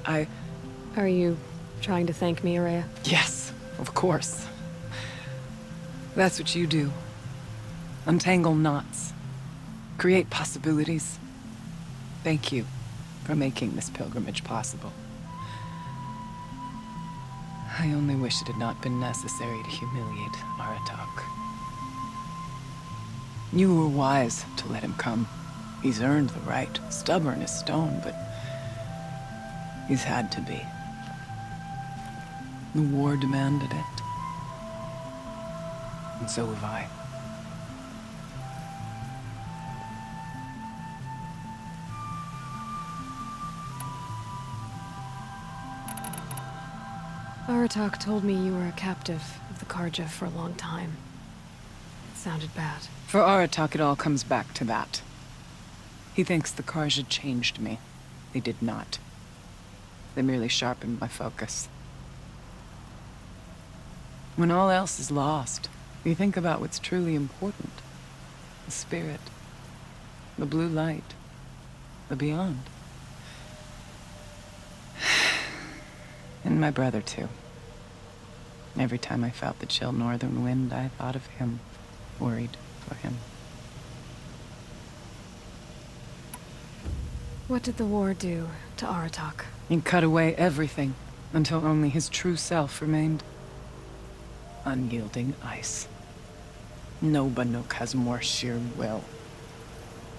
I... Are you trying to thank me, Ourea? Yes, of course. That's what you do. Untangle knots. Create possibilities. Thank you for making this pilgrimage possible. I only wish it had not been necessary to humiliate Aratak. You were wise to let him come. He's earned the right. Stubborn as stone, but he's had to be. The war demanded it. And so have I. Aratak told me you were a captive of the Carja for a long time. It sounded bad. For Aratak, it all comes back to that. He thinks the Carja changed me. They did not. They merely sharpened my focus. When all else is lost, you think about what's truly important. The spirit. The blue light. The beyond. And my brother, too. Every time I felt the chill northern wind, I thought of him. Worried for him. What did the war do to Aratak? It cut away everything, until only his true self remained. Unyielding ice. No Banuk has more sheer will.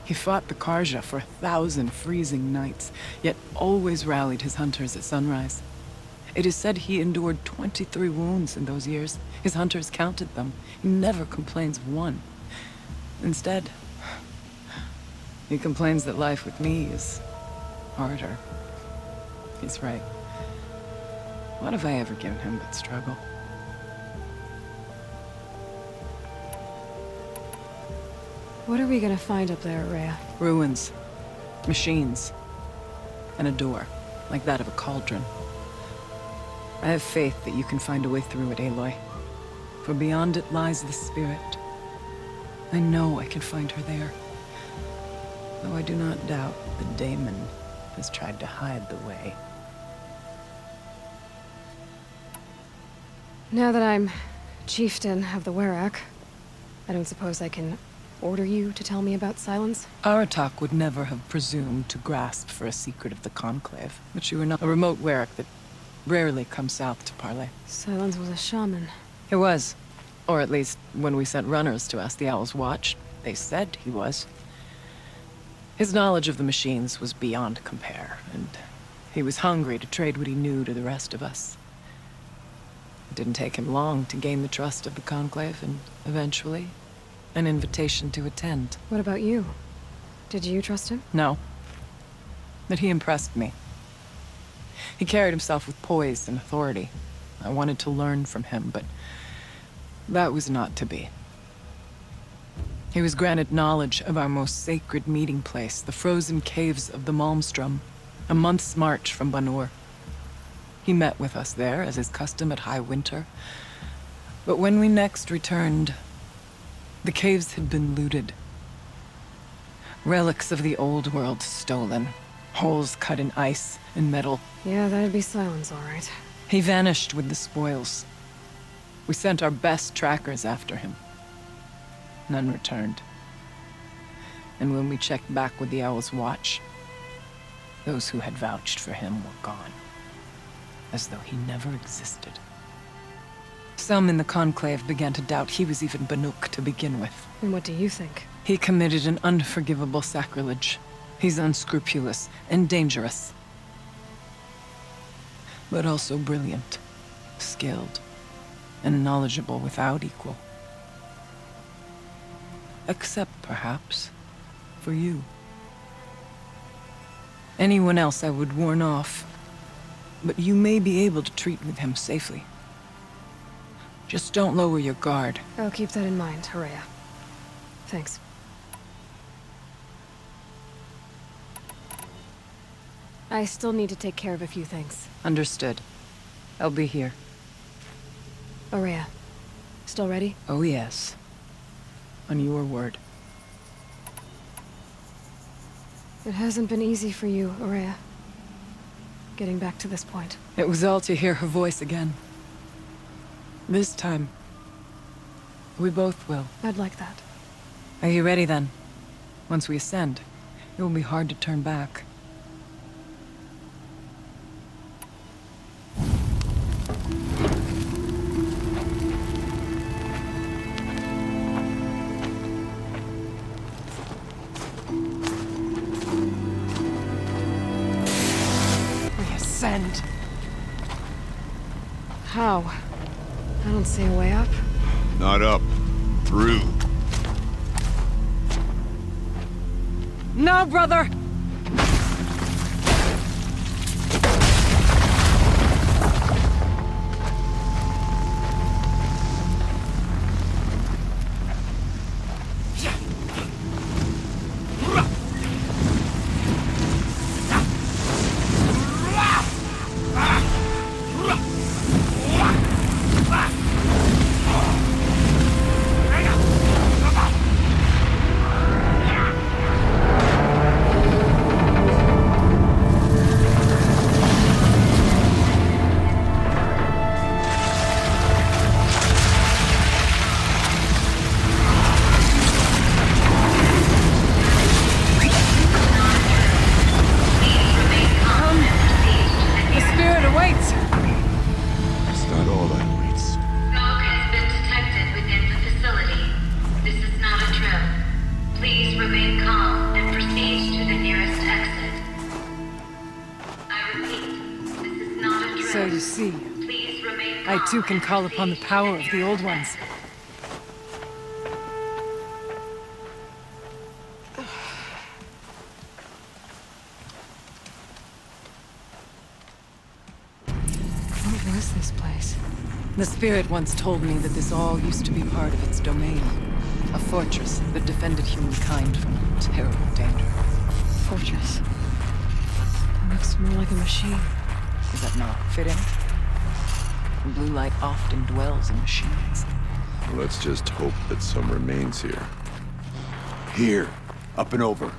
He fought the Carja for 1,000 freezing nights, yet always rallied his hunters at sunrise. It is said he endured 23 wounds in those years. His hunters counted them. He never complains of one. Instead, he complains that life with me is harder. He's right. What have I ever given him but struggle? What are we gonna find up there, Ourea? Ruins. Machines. And a door, like that of a cauldron. I have faith that you can find a way through it, Aloy. For beyond it lies the spirit. I know I can find her there. Though I do not doubt that Daemon has tried to hide the way. Now that I'm chieftain of the Werak, I don't suppose I can order you to tell me about Silence? Aratak would never have presumed to grasp for a secret of the Conclave. But you are not a remote Werak that rarely comes south to parley. Silence was a shaman. He was. Or at least, when we sent runners to ask the Owl's Watch, they said he was. His knowledge of the machines was beyond compare, and he was hungry to trade what he knew to the rest of us. It didn't take him long to gain the trust of the Conclave, and eventually, an invitation to attend. What about you? Did you trust him? No. But he impressed me. He carried himself with poise and authority. I wanted to learn from him, but that was not to be. He was granted knowledge of our most sacred meeting place, the frozen caves of the Malmstrom, a month's march from Banur. He met with us there, as is custom at High Winter. But when we next returned, the caves had been looted. Relics of the old world stolen. Holes cut in ice and metal. Yeah, that'd be Silence, all right. He vanished with the spoils. We sent our best trackers after him. None returned. And when we checked back with the Owl's Watch, those who had vouched for him were gone. As though he never existed. Some in the Conclave began to doubt he was even Banuk to begin with. And what do you think? He committed an unforgivable sacrilege. He's unscrupulous and dangerous. But also brilliant, skilled, and knowledgeable without equal. Except, perhaps, for you. Anyone else I would warn off, but you may be able to treat with him safely. Just don't lower your guard. I'll keep that in mind, Ourea. Thanks. I still need to take care of a few things. Understood. I'll be here. Ourea, still ready? Oh yes. On your word. It hasn't been easy for you, Ourea. getting back to this point. It was all to hear her voice again. This time, we both will. I'd like that. Are you ready then? Once we ascend, it will be hard to turn back. We ascend. How? I don't see a way up. Not up. Through. No, brother! The spirit awaits! It's not all that waits. Smoke has been detected within the facility. This is not a drill. Please remain calm and proceed to the nearest exit. I repeat, this is not a drill. So you see, Please remain calm I too can and call upon the proceed to power of the nearest old ones. exit. What was this place? The spirit once told me that this all used to be part of its domain. A fortress that defended humankind from terrible danger. Fortress. That looks more like a machine. Is that not fitting? The blue light often dwells in machines. Let's just hope that some remains here. Here. Up and over.